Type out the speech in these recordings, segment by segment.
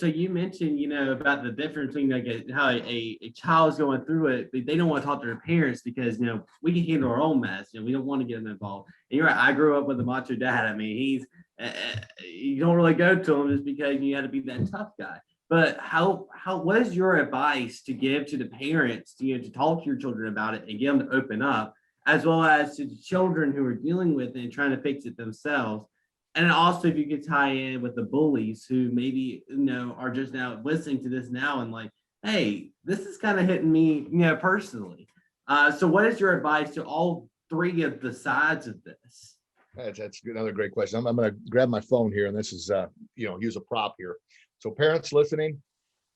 so you mentioned, about the difference between like how a child's going through it, but they don't want to talk to their parents because we can handle our own mess. We don't want to get them involved. And you're right. I grew up with a macho dad. I mean, you don't really go to him just because you had to be that tough guy. But what is your advice to give to the parents, to talk to your children about it and get them to open up, as well as to the children who are dealing with it and trying to fix it themselves? And also, if you could tie in with the bullies who maybe are just now listening to this now and like, hey, this is kind of hitting me, personally. So, what is your advice to all three of the sides of this? That's another great question. I'm going to grab my phone here, and this is use a prop here. So, parents listening,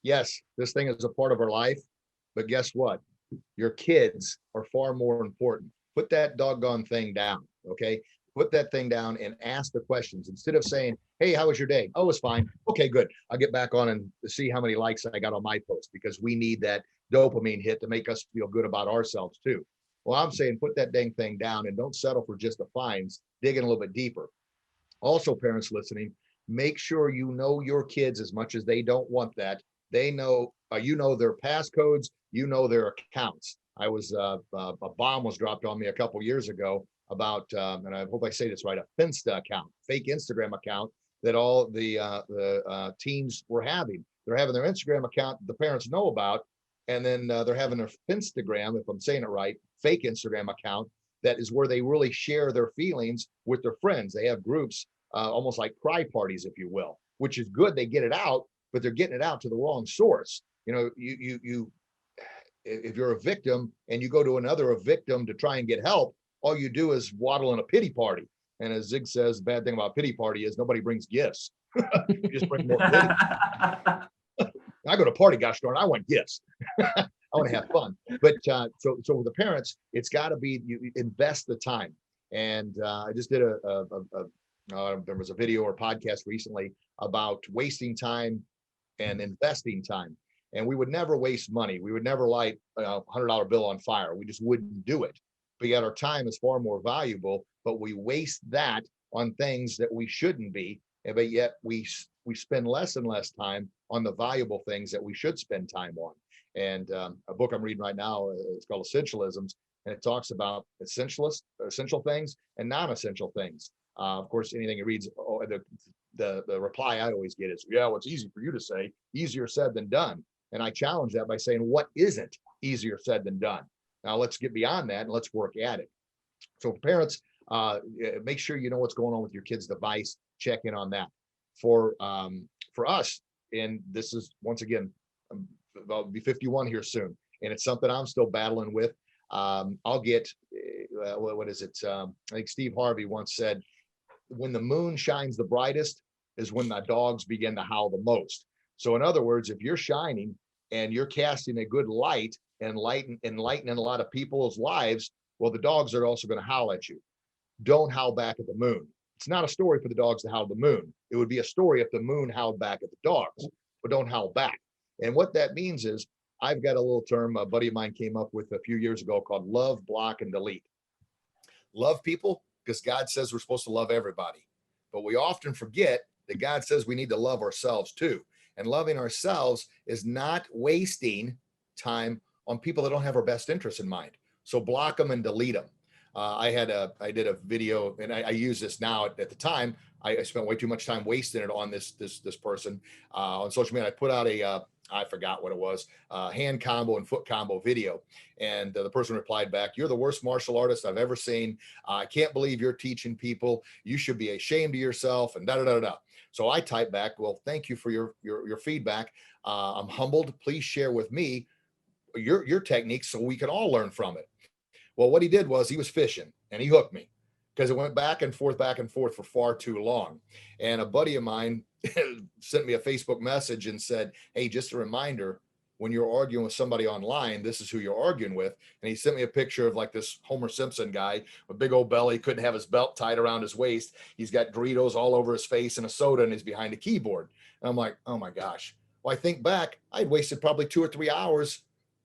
yes, this thing is a part of our life, but guess what? Your kids are far more important. Put that doggone thing down, okay? Put that thing down and ask the questions instead of saying, hey, how was your day? Oh, it's fine. Okay, good. I'll get back on and see how many likes I got on my post, because we need that dopamine hit to make us feel good about ourselves too. Well, I'm saying put that dang thing down and don't settle for just the fines. Dig in a little bit deeper. Also, parents listening, make sure you know your kids as much as they don't want that. They know, their passcodes, their accounts. I was a bomb was dropped on me a couple years ago about, and I hope I say this right, a Finsta account, fake Instagram account that all the teens were having. They're having their Instagram account the parents know about, and then they're having their Finstagram, if I'm saying it right, fake Instagram account that is where they really share their feelings with their friends. They have groups, almost like cry parties, if you will, which is good. They get it out, but they're getting it out to the wrong source. If you're a victim and you go to a victim to try and get help, all you do is waddle in a pity party. And as Zig says, the bad thing about pity party is nobody brings gifts. You just bring more pity. I go to party, gosh darn, I want gifts. I want to have fun. But so with the parents, it's got to be, you invest the time. And I just did there was a video or podcast recently about wasting time and investing time. And we would never waste money. We would never light a $100 bill on fire. We just wouldn't do it. But yet our time is far more valuable, but we waste that on things that we shouldn't be. But yet we spend less and less time on the valuable things that we should spend time on. And a book I'm reading right now, it's called Essentialisms, and it talks about essential things and non-essential things. Of course, anything it reads, the reply I always get is, yeah, well, it's easy for you to say, easier said than done. And I challenge that by saying, what isn't easier said than done? Now let's get beyond that and let's work at it. So parents, make sure you know what's going on with your kid's device. Check in on that. For us, and this is once again, I'll be 51 here soon, and it's something I'm still battling with. I'll get what is it? I think Steve Harvey once said, "When the moon shines the brightest is when the dogs begin to howl the most." So in other words, if you're shining and you're casting a good light and enlightening a lot of people's lives, well, the dogs are also going to howl at you. Don't howl back at the moon. It's not a story for the dogs to howl at the moon. It would be a story if the moon howled back at the dogs, but don't howl back. And what that means is, I've got a little term a buddy of mine came up with a few years ago called love, block, and delete. Love people because God says we're supposed to love everybody. But we often forget that God says we need to love ourselves too. And loving ourselves is not wasting time on people that don't have our best interests in mind. So block them and delete them. I did a video, and I use this now. At the time, I spent way too much time wasting it on this person on social media. I put out I forgot what it was, hand combo and foot combo video. And the person replied back, "You're the worst martial artist I've ever seen. I can't believe you're teaching people. You should be ashamed of yourself," and da-da-da-da. So I typed back, "Well, thank you for your feedback. I'm humbled. Please share with me your techniques so we can all learn from it." Well, what he did was he was fishing and he hooked me because it went back and forth for far too long. And a buddy of mine sent me a Facebook message and said, "Hey, just a reminder, when you're arguing with somebody online, this is who you're arguing with." And he sent me a picture of like this Homer Simpson guy with a big old belly, couldn't have his belt tied around his waist. He's got Doritos all over his face and a soda, and he's behind a keyboard. And I'm like, oh my gosh. Well, I think back, I'd wasted probably 2 or 3 hours.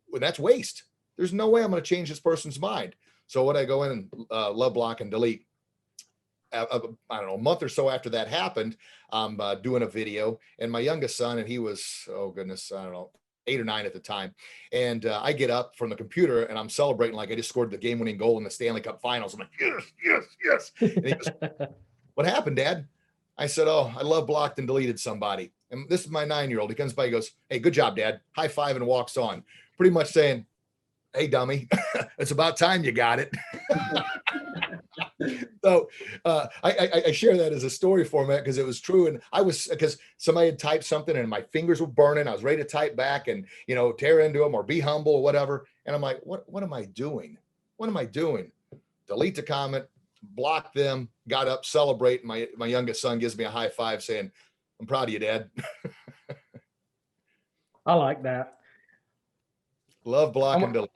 Well, that's waste. There's no way I'm going to change this person's mind. So what I go in and love, block, and delete. I don't know, a month or so after that happened, I'm doing a video, and my youngest son, and he was, oh goodness, I don't know, 8 or 9 at the time. And I get up from the computer and I'm celebrating like I just scored the game-winning goal in the Stanley Cup Finals. I'm like, yes, yes, yes. And he goes, what happened, Dad? I said, oh, I love blocked and deleted somebody. And this is my 9-year-old. He comes by, he goes, hey, good job, Dad. High five and walks on. Pretty much saying, hey, dummy, it's about time you got it. So I share that as a story format because it was true. And I was, because somebody had typed something and my fingers were burning. I was ready to type back and, tear into them or be humble or whatever. And I'm like, what am I doing? What am I doing? Delete the comment, block them, got up, celebrate. My youngest son gives me a high five saying, I'm proud of you, Dad. I like that. Love block and delete.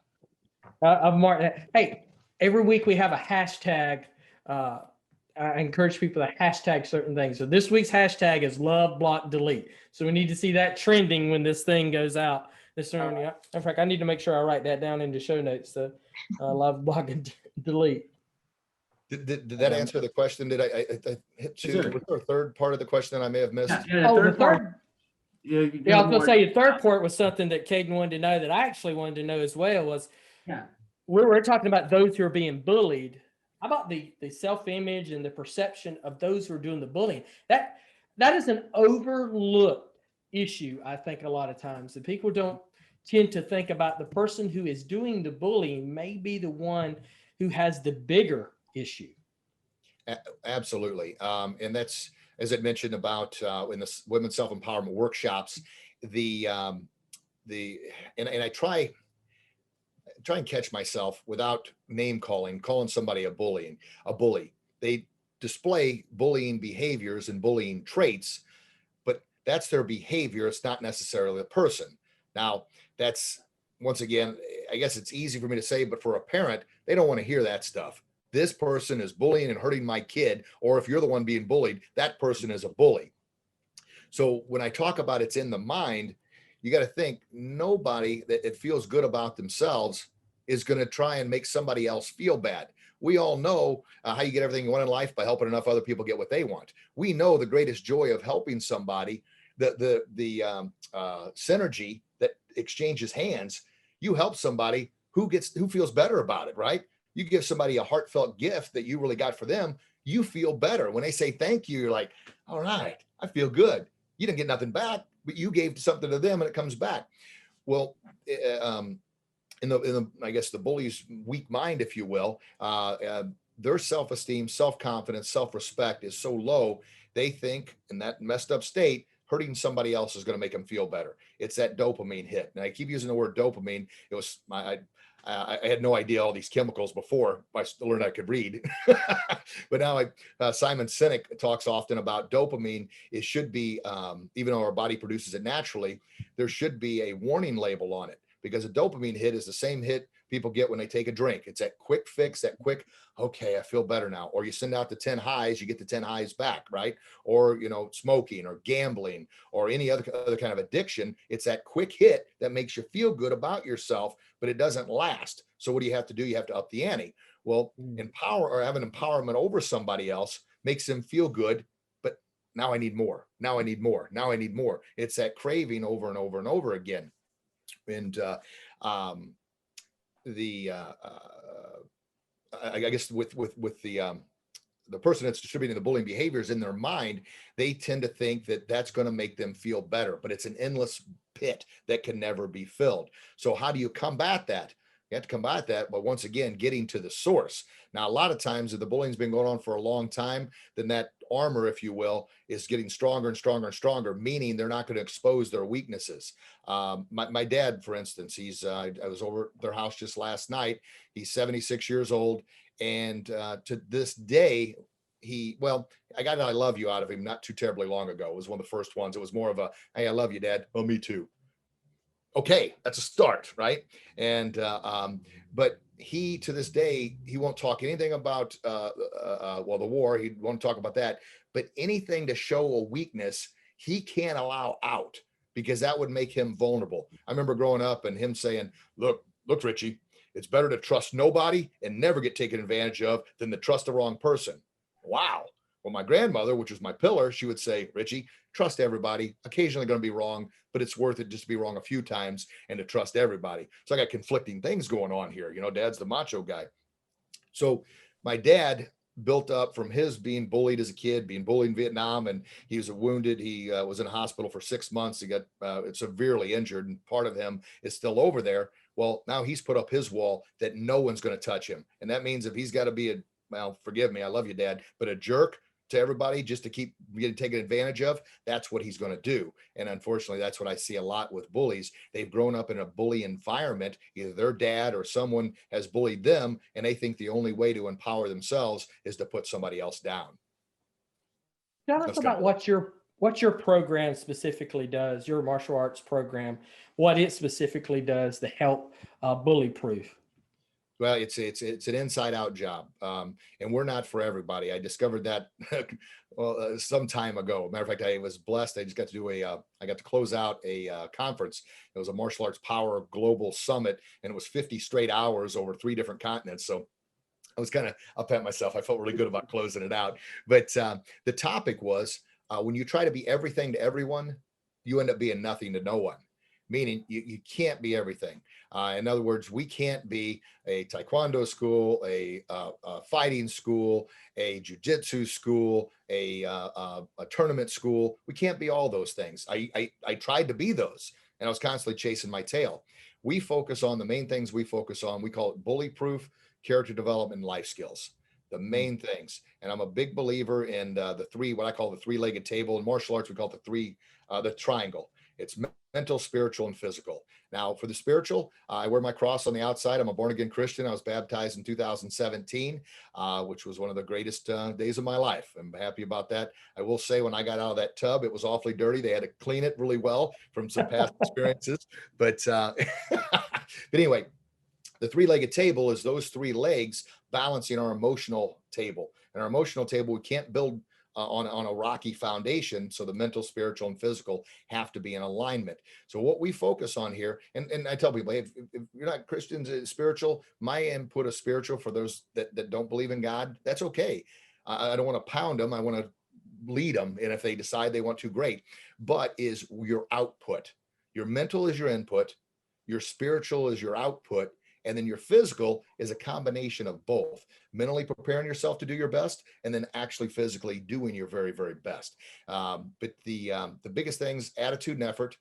I've marked that. Hey, every week we have a hashtag. I encourage people to hashtag certain things. So this week's hashtag is love, block, delete. So we need to see that trending when this thing goes out. In fact, I need to make sure I write that down in the show notes. So love, block, and delete. Did that answer the question? Did I hit two? Sure. Was there a third part of the question that I may have missed? Yeah, Oh, the third. Yeah, Yeah, I was gonna say the third part was something that Caden wanted to know that I actually wanted to know as well. Was we're talking about those who are being bullied. How about the self-image and the perception of those who are doing the bullying? That is an overlooked issue, I think, a lot of times. And people don't tend to think about the person who is doing the bullying may be the one who has the bigger issue. Absolutely. And that's, as I mentioned about in the women's self-empowerment workshops, and I try and catch myself without name calling somebody a bully. They display bullying behaviors and bullying traits, but that's their behavior. It's not necessarily the person. Now, that's, once again, I guess it's easy for me to say, but for a parent, they don't want to hear that stuff. This person is bullying and hurting my kid, or if you're the one being bullied, that person is a bully. So when I talk about it's in the mind, you got to think nobody that it feels good about themselves is going to try and make somebody else feel bad. We all know how you get everything you want in life by helping enough other people get what they want. We know the greatest joy of helping somebody, the synergy that exchanges hands. You help somebody who feels better about it, right? You give somebody a heartfelt gift that you really got for them, you feel better. When they say thank you, you're like, all right, I feel good. You didn't get nothing back, but you gave something to them and it comes back. Well, in the I guess the bully's weak mind, if you will, their self-esteem, self-confidence, self-respect is so low, they think in that messed up state, hurting somebody else is going to make them feel better. It's that dopamine hit. And I keep using the word dopamine. It was I had no idea all these chemicals before I learned I could read. But now Simon Sinek talks often about dopamine. It should be, even though our body produces it naturally, there should be a warning label on it, because a dopamine hit is the same hit people get when they take a drink. It's that quick fix, that quick, okay, I feel better now. Or you send out the 10 highs, you get the 10 highs back, right? Or, smoking or gambling or any other kind of addiction. It's that quick hit that makes you feel good about yourself, but it doesn't last. So what do you have to do? You have to up the ante. Well, empower or have an empowerment over somebody else makes them feel good, but now I need more. Now I need more. Now I need more. It's that craving over and over and over again. And I guess with the person that's distributing the bullying behaviors in their mind, they tend to think that that's going to make them feel better, but it's an endless pit that can never be filled. So how do you combat that? You have to combat that, but once again, getting to the source. Now, a lot of times, if the bullying's been going on for a long time, then that armor, if you will, is getting stronger and stronger and stronger, meaning they're not going to expose their weaknesses. My dad, for instance, I was over at their house just last night. He's 76 years old. And to this day, I got an I love you out of him not too terribly long ago. It was one of the first ones. It was more of a, hey, I love you, Dad. Oh, me too. Okay, that's a start, right? And but he, to this day, he won't talk anything about the war. He won't talk about that. But anything to show a weakness, he can't allow out, because that would make him vulnerable. I remember growing up and him saying, look, Richie, it's better to trust nobody and never get taken advantage of than to trust the wrong person. Wow. Well, my grandmother, which was my pillar, she would say, Richie, trust everybody. Occasionally going to be wrong, but it's worth it just to be wrong a few times and to trust everybody. So I got conflicting things going on here. You know, dad's the macho guy. So my dad built up from his being bullied as a kid, being bullied in Vietnam, and he was wounded. He was in a hospital for 6 months. He got severely injured, and part of him is still over there. Well, now he's put up his wall that no one's going to touch him. And that means if he's got to be well, forgive me, I love you, Dad, but a jerk to everybody just to keep getting taken advantage of, that's what he's going to do. And unfortunately, that's what I see a lot with bullies. They've grown up in a bully environment. Either their dad or someone has bullied them, and they think the only way to empower themselves is to put somebody else down. Tell us That's about what your program specifically does, your martial arts program, what it specifically does to help bully proof. Well, it's an inside out job, and we're not for everybody. I discovered that some time ago. Matter of fact, I was blessed. I just got to do I got to close out a conference. It was a martial arts power global summit, and it was 50 straight hours over 3 different continents. So I was kind of up at myself. I felt really good about closing it out. But the topic was when you try to be everything to everyone, you end up being nothing to no one. Meaning you can't be everything. In other words, we can't be a taekwondo school, a fighting school, a jujitsu school, a tournament school. We can't be all those things. I tried to be those, and I was constantly chasing my tail. We focus on the main things we focus on. We call it bully proof, character development, and life skills. The main things. And I'm a big believer in what I call the 3-legged table. In martial arts, we call it the triangle. It's mental, spiritual, and physical. Now, for the spiritual, I wear my cross on the outside. I'm a born-again Christian. I was baptized in 2017, which was one of the greatest days of my life. I'm happy about that. I will say when I got out of that tub, it was awfully dirty. They had to clean it really well from some past experiences. But, but anyway, the 3-legged table is those 3 legs balancing our emotional table. And our emotional table, we can't build on a rocky foundation. So the mental, spiritual, and physical have to be in alignment. So what we focus on here, and I tell people, if you're not Christians, spiritual, my input is spiritual for those that don't believe in God. That's okay. I don't want to pound them. I want to lead them. And if they decide they want to, great. But is your output. Your mental is your input. Your spiritual is your output. And then your physical is a combination of both, mentally preparing yourself to do your best, and then actually physically doing your very, very best. But the biggest things, attitude and effort,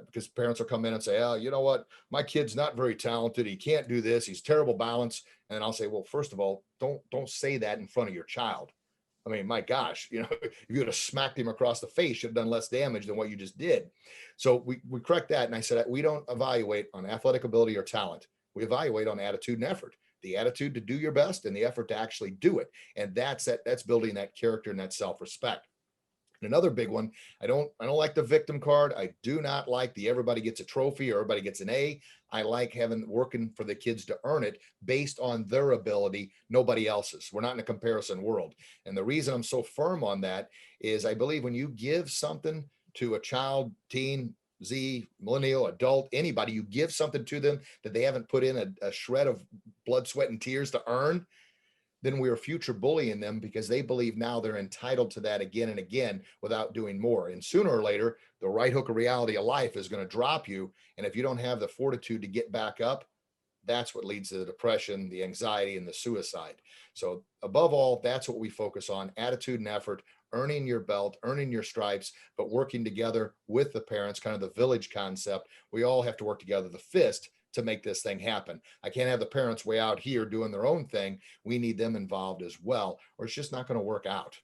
because parents will come in and say, oh, you know what, my kid's not very talented. He can't do this. He's terrible balance. And I'll say, well, first of all, don't say that in front of your child. I mean, my gosh, if you would have smacked him across the face, you'd have done less damage than what you just did. So we correct that. And I said, we don't evaluate on athletic ability or talent. We evaluate on attitude and effort, the attitude to do your best and the effort to actually do it. And that's building that character and that self-respect. And another big one, I don't like the victim card. I do not like the everybody gets a trophy or everybody gets an A. I like working for the kids to earn it based on their ability, nobody else's. We're not in a comparison world. And the reason I'm so firm on that is I believe when you give something to a child, teen, Z, millennial, adult, anybody, you give something to them that they haven't put in a shred of blood, sweat, and tears to earn, then we are future bullying them because they believe now they're entitled to that again and again without doing more. And sooner or later, the right hook of reality of life is going to drop you. And if you don't have the fortitude to get back up, that's what leads to the depression, the anxiety, and the suicide. So above all, that's what we focus on, attitude and effort, earning your belt, earning your stripes, but working together with the parents, kind of the village concept. We all have to work together, the fist, to make this thing happen. I can't have the parents way out here doing their own thing. We need them involved as well, or it's just not going to work out.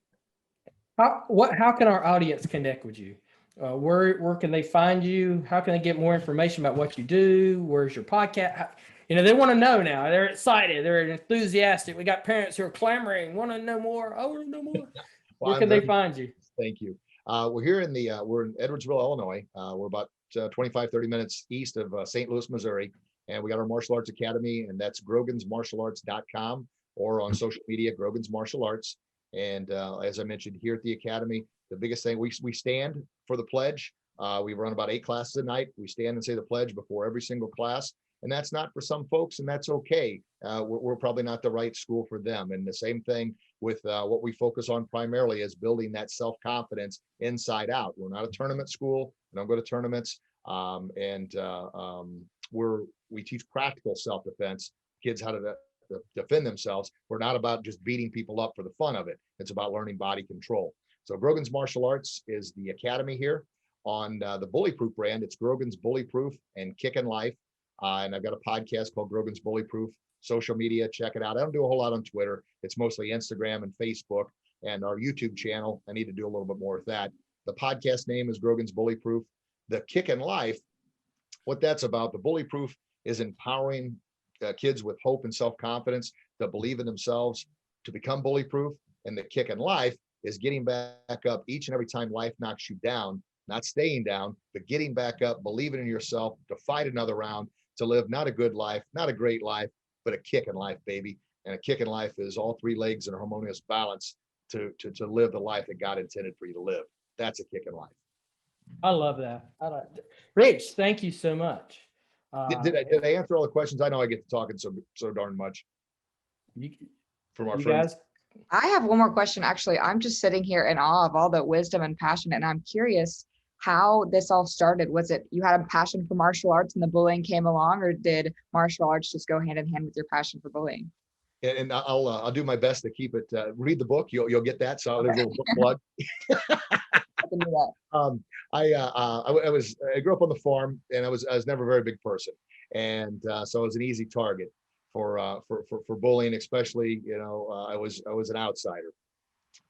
How can our audience connect with you? Where can they find you? How can they get more information about what you do? Where's your podcast? They want to know now. They're excited. They're enthusiastic. We got parents who are clamoring, want to know more. I want to know more. Well, where can they find you? Thank you. We're here we're in Edwardsville, Illinois. We're about 25, 30 minutes east of St. Louis, Missouri. And we got our martial arts academy, and that's grogansmartialarts.com, or on social media, Grogan's Martial Arts. And as I mentioned here at the academy, the biggest thing, we stand for the pledge. We run about 8 classes a night. We stand and say the pledge before every single class. And that's not for some folks, and that's okay. We're probably not the right school for them. And the same thing with what we focus on primarily is building that self-confidence inside out. We're not a tournament school. We don't go to tournaments. We teach practical self-defense, kids how to defend themselves. We're not about just beating people up for the fun of it. It's about learning body control. So Grogan's Martial Arts is the academy here. On the Bully Proof brand, it's Grogan's Bully Proof and Kickin' Life. And I've got a podcast called Grogan's Bully Proof. Social media, check it out. I don't do a whole lot on Twitter. It's mostly Instagram and Facebook, and our YouTube channel. I need to do a little bit more with that. The podcast name is Grogan's Bully Proof. The Kickin' Life, what that's about, the Bully Proof is empowering kids with hope and self-confidence to believe in themselves, to become bully proof. And the Kickin' Life is getting back up each and every time life knocks you down, not staying down, but getting back up, believing in yourself, to fight another round, to live not a good life, not a great life, but a kickin' life, baby. And a kickin' life is all three legs in a harmonious balance to live the life that God intended for you to live. That's a kickin' life. I love that. Rich, thank you so much. Did I answer all the questions? I know I get to talking so darn much from our friends. Guys, I have one more question. Actually, I'm just sitting here in awe of all the wisdom and passion, and I'm curious how this all started. Was it you had a passion for martial arts and the bullying came along, or did martial arts just go hand in hand with your passion for bullying? And I'll do my best to keep it. Read the book, you'll get that. So there's a little book plug. I can do that. I grew up on the farm, and I was never a very big person, and so I was an easy target for bullying, especially I was an outsider.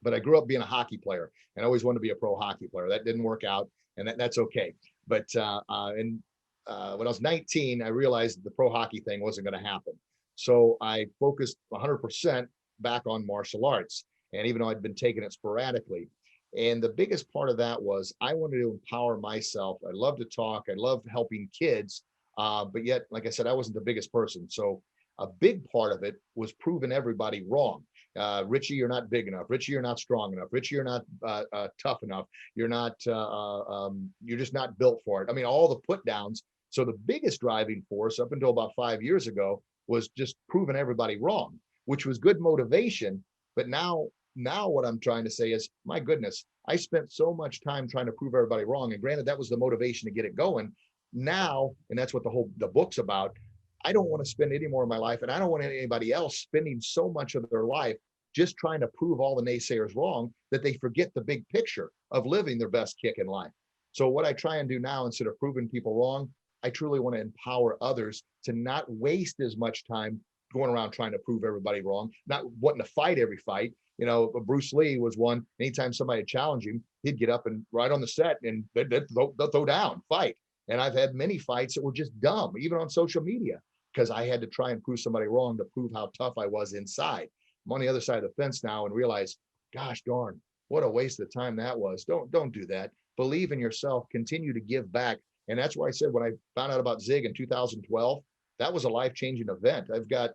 But I grew up being a hockey player, and I always wanted to be a pro hockey player. That didn't work out, and that's okay. But when I was 19, I realized the pro hockey thing wasn't going to happen. So I focused 100% back on martial arts. And even though I'd been taking it sporadically, and the biggest part of that was I wanted to empower myself. I love to talk. I love helping kids. But yet, like I said, I wasn't the biggest person. So a big part of it was proving everybody wrong. Richie, you're not big enough. Richie, you're not strong enough. Richie, you're not tough enough. You're just not built for it. I mean, all the put downs. So the biggest driving force up until about 5 years ago was just proving everybody wrong, which was good motivation. But now what I'm trying to say is, my goodness, I spent so much time trying to prove everybody wrong. And granted, that was the motivation to get it going. Now, and that's what the book's about. I don't want to spend any more of my life, and I don't want anybody else spending so much of their life just trying to prove all the naysayers wrong that they forget the big picture of living their best kick in life. So what I try and do now, instead of proving people wrong, I truly want to empower others to not waste as much time going around trying to prove everybody wrong, not wanting to fight every fight. Bruce Lee was one. Anytime somebody would challenge him, he'd get up and right on the set and they'd throw down, fight. And I've had many fights that were just dumb, even on social media, because I had to try and prove somebody wrong to prove how tough I was inside. I'm on the other side of the fence now and realize, gosh darn, what a waste of time that was. Don't do that. Believe in yourself, continue to give back. And that's why I said when I found out about Zig in 2012, that was a life-changing event. I've got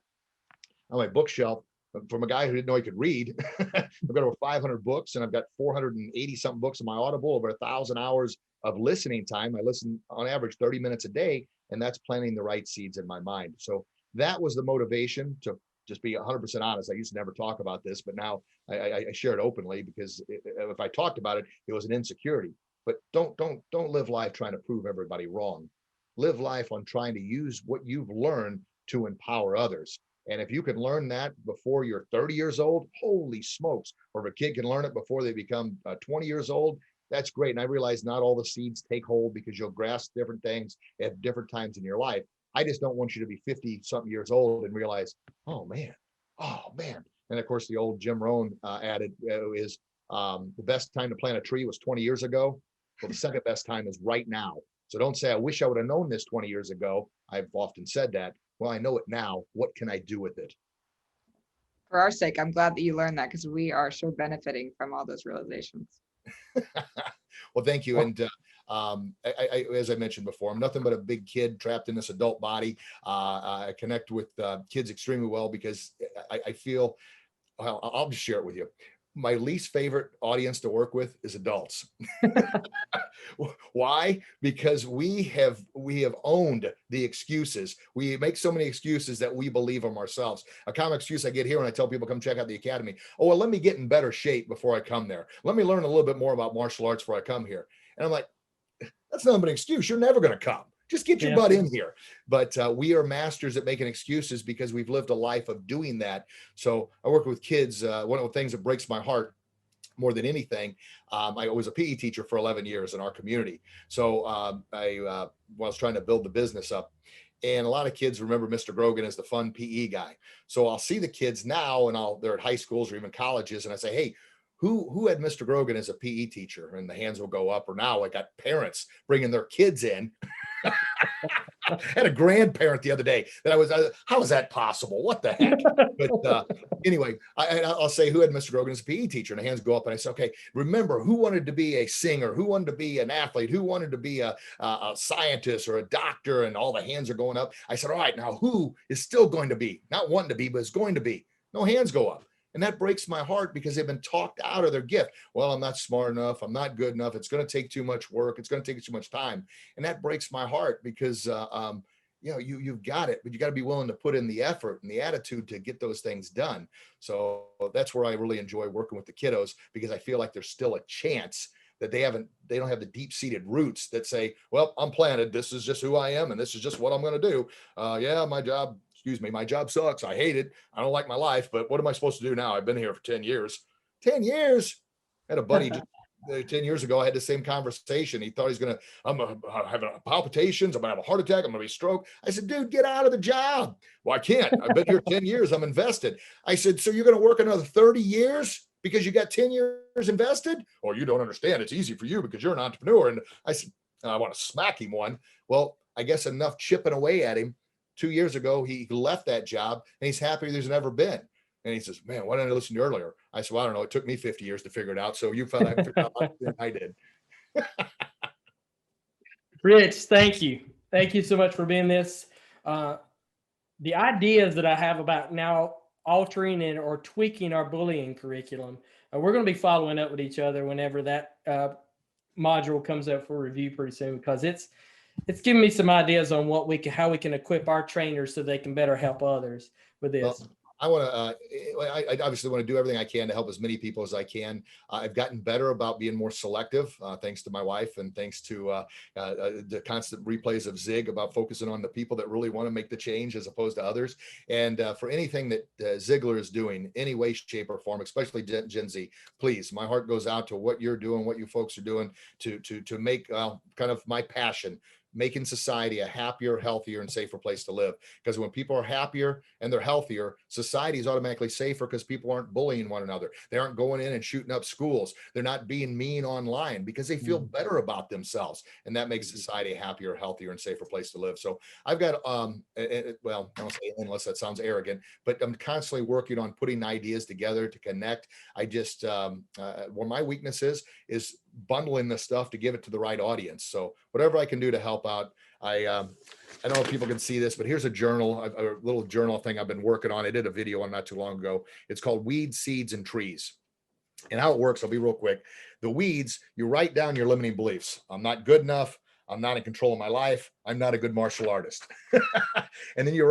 on my bookshelf, from a guy who didn't know he could read, I've got over 500 books, and I've got 480 something books in my Audible, over 1,000 hours of listening time. I listen on average 30 minutes a day, and that's planting the right seeds in my mind. So that was the motivation to just be 100% honest. I used to never talk about this, but now I share it openly, because if I talked about it, it was an insecurity. But don't live life trying to prove everybody wrong. Live life on trying to use what you've learned to empower others. And if you can learn that before you're 30 years old, holy smokes. Or if a kid can learn it before they become 20 years old, that's great. And I realize not all the seeds take hold, because you'll grasp different things at different times in your life. I just don't want you to be 50 something years old and realize, oh man. And of course, the old Jim Rohn added is the best time to plant a tree was 20 years ago. Well, the second best time is right now. So don't say, I wish I would have known this 20 years ago. I've often said that. Well, I know it now. What can I do with it? For our sake, I'm glad that you learned that, because we are sure benefiting from all those realizations. Well, thank you. And I, as I mentioned before, I'm nothing but a big kid trapped in this adult body. I connect with kids extremely well, because I feel, well, I'll just share it with you. My least favorite audience to work with is adults. Why? Because we have owned the excuses. We make so many excuses that we believe them ourselves. A common excuse I get here when I tell people come check out the academy. Oh, well, let me get in better shape before I come there. Let me learn a little bit more about martial arts before I come here. And I'm like, that's not an excuse. You're never going to come. Just get your butt in here. But we are masters at making excuses because we've lived a life of doing that. So I work with kids. One of the things that breaks my heart more than anything, I was a PE teacher for 11 years in our community. So I was trying to build the business up. And a lot of kids remember Mr. Grogan as the fun PE guy. So I'll see the kids now, and they're at high schools or even colleges, and I say, hey, who had Mr. Grogan as a PE teacher? And the hands will go up. Or now I got parents bringing their kids in. I had a grandparent the other day that how is that possible? What the heck? But anyway, I'll say, who had Mr. Grogan as a PE teacher? And the hands go up, and I say, okay, remember, who wanted to be a singer? Who wanted to be an athlete? Who wanted to be a scientist or a doctor? And all the hands are going up. I said, all right, now who is still going to be, not wanting to be, but is going to be? No hands go up. And that breaks my heart because they've been talked out of their gift. Well, I'm not smart enough. I'm not good enough. It's going to take too much work. It's going to take too much time. And that breaks my heart because, you've got it, but you got to be willing to put in the effort and the attitude to get those things done. So that's where I really enjoy working with the kiddos, because I feel like there's still a chance that they don't have the deep-seated roots that say, well, I'm planted. This is just who I am. And this is just what I'm going to do. My job sucks. I hate it. I don't like my life, but what am I supposed to do now? I've been here for 10 years. 10 years. I had a buddy 10 years ago. I had the same conversation. He thought I'm going to have palpitations. I'm going to have a heart attack. I'm going to be stroke. I said, dude, get out of the job. Well, I can't. I've been here 10 years. I'm invested. I said, so you're going to work another 30 years because you got 10 years invested? Oh, you don't understand. It's easy for you because you're an entrepreneur. And I said, I want to smack him one. Well, I guess enough chipping away at him. 2 years ago, he left that job and he's happier there's never been. And he says, man, why didn't I listen to you earlier? I said, well, I don't know. It took me 50 years to figure it out. So you found out I did. Rich, thank you. Thank you so much for being this. The ideas that I have about now altering or tweaking our bullying curriculum, we're going to be following up with each other whenever that module comes up for review pretty soon, because it's giving me some ideas on how we can equip our trainers so they can better help others with this. Well, I obviously want to do everything I can to help as many people as I can. I've gotten better about being more selective, thanks to my wife and thanks to the constant replays of Zig about focusing on the people that really want to make the change as opposed to others. And for anything that Ziegler is doing, any way, shape, or form, especially Gen Z, please, my heart goes out to what you're doing, what you folks are doing to make kind of my passion, making society a happier, healthier, and safer place to live. Because when people are happier and they're healthier, society is automatically safer because people aren't bullying one another. They aren't going in and shooting up schools. They're not being mean online because they feel better about themselves. And that makes society a happier, healthier, and safer place to live. So I've got, well, I don't say unless that sounds arrogant, but I'm constantly working on putting ideas together to connect. I just, where my weakness is bundling this stuff to give it to the right audience. So whatever I can do to help out. I don't know if people can see this, but here's a journal, a little journal thing I've been working on. I did a video on not too long ago. It's called Weeds, Seeds, and Trees. And how it works, I'll be real quick. The weeds, you write down your limiting beliefs. I'm not good enough. I'm not in control of my life. I'm not a good martial artist. And then you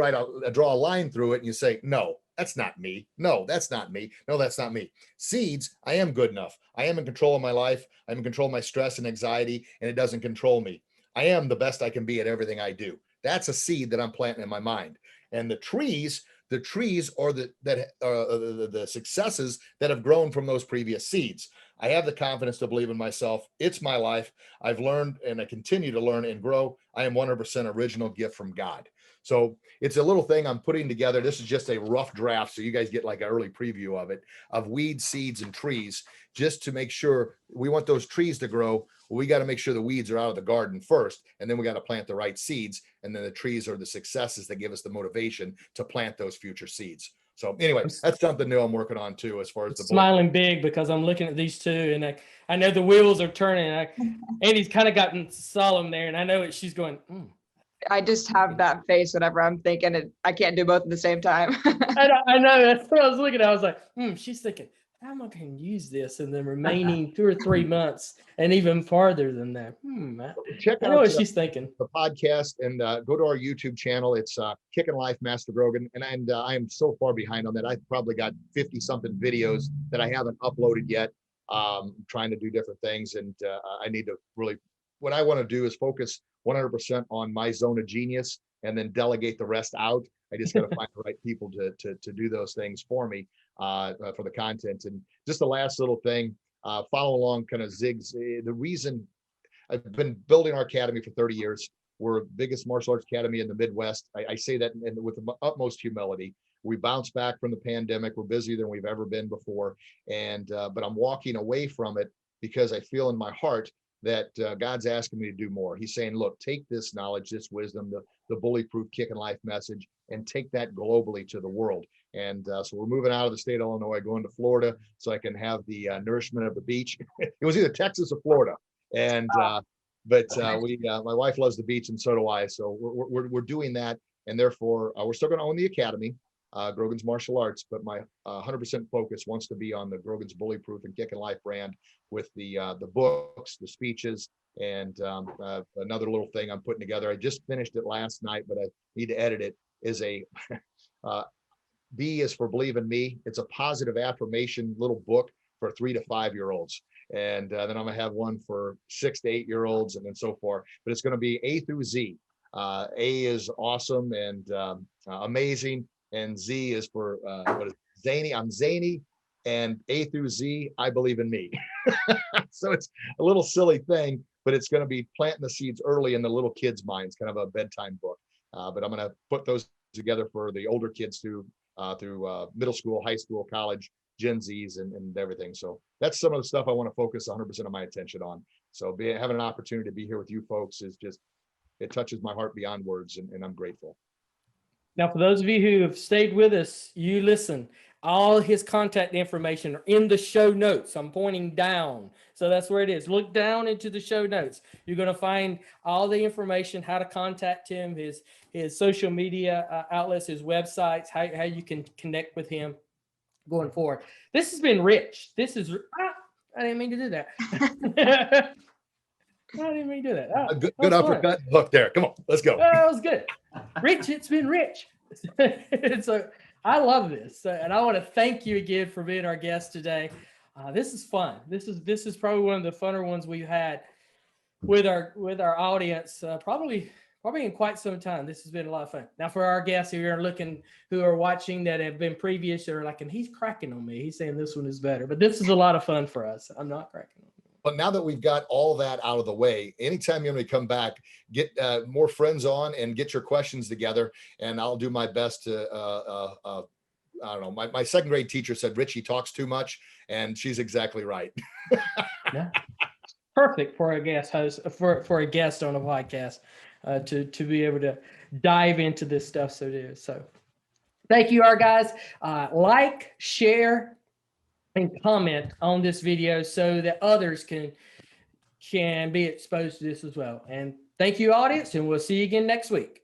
draw a line through it and you say, no, that's not me. No, that's not me. No, that's not me. Seeds, I am good enough. I am in control of my life. I'm in control of my stress and anxiety, and it doesn't control me. I am the best I can be at everything I do. That's a seed that I'm planting in my mind. And the trees are the successes that have grown from those previous seeds. I have the confidence to believe in myself. It's my life. I've learned and I continue to learn and grow. I am 100% original gift from God. So it's a little thing I'm putting together. This is just a rough draft, so you guys get like an early preview of it, of weeds, seeds, and trees, just to make sure we want those trees to grow. We got to make sure the weeds are out of the garden first, and then we got to plant the right seeds, and then the trees are the successes that give us the motivation to plant those future seeds. So anyway, that's something new I'm working on too, as far as the smiling big because I'm looking at these two, and I know the wheels are turning. Andy's kind of gotten solemn there, and I know she's going. I just have that face whenever I'm thinking it. I can't do both at the same time. I know. That's what I was looking at. I was like, she's thinking, how am I going to use this in the remaining 2 or 3 months and even farther than that? Check I know out what she's thinking. the podcast and go to our YouTube channel. It's Kicking Life Master Grogan. And I am so far behind on that. I've probably got 50 something videos that I haven't uploaded yet. Trying to do different things. And I need to really, what I want to do is focus 100% on my zone of genius and then delegate the rest out. I just got to find the right people to do those things for me for the content. And just the last little thing, follow along kind of Zig's. The reason I've been building our academy for 30 years. We're the biggest martial arts academy in the Midwest. I say that with the utmost humility. We bounced back from the pandemic. We're busier than we've ever been before. And but I'm walking away from it because I feel in my heart that God's asking me to do more. He's saying, look, take this knowledge, this wisdom, the bully-proof Kicking Life message, and take that globally to the world. And so we're moving out of the state of Illinois, going to Florida so I can have the nourishment of the beach. It was either Texas or Florida. And but my wife loves the beach and so do I. So we're doing that. And therefore we're still going to own the academy, Grogan's Martial Arts, but my 100% focus wants to be on the Grogan's Bully Proof and Kicking Life brand with the books, the speeches, and another little thing I'm putting together. I just finished it last night, but I need to edit it. Is a B is for Believe in Me. It's a positive affirmation little book for 3 to 5 year olds. And then I'm gonna have one for 6 to 8 year olds and then so forth. But it's gonna be A through Z. A is awesome and amazing. And Z is for what is it? Zany. I'm zany. And A through Z, I believe in me. So it's a little silly thing, but it's going to be planting the seeds early in the little kids' minds, kind of a bedtime book. But I'm going to put those together for the older kids through middle school, high school, college, Gen Zs, and everything. So that's some of the stuff I want to focus 100% of my attention on. So having an opportunity to be here with you folks is just, it touches my heart beyond words, and I'm grateful. Now, for those of you who have stayed with us, you listen. All his contact information are in the show notes. I'm pointing down. So that's where it is. Look down into the show notes. You're going to find all the information, how to contact him, his social media outlets, his websites, how you can connect with him going forward. This has been Rich. I didn't mean to do that. I didn't mean to do that. A good uppercut hook there. Come on, let's go. That was good. Rich, it's been Rich. I love this, and I want to thank you again for being our guest today. This is fun. This is probably one of the funner ones we've had with our audience, probably in quite some time. This has been a lot of fun. Now, for our guests who are watching that have been previous, they're like, and he's cracking on me. He's saying this one is better, but this is a lot of fun for us. I'm not cracking on me. But now that we've got all that out of the way, anytime you're going to come back, get more friends on and get your questions together. And I'll do my best to, I don't know, my second grade teacher said, Richie talks too much. And she's exactly right. Yeah. Perfect for a guest host, for a guest on a podcast to be able to dive into this stuff. So thank you, our guys. Like, share, and comment on this video so that others can be exposed to this as well. And thank you, audience, and we'll see you again next week.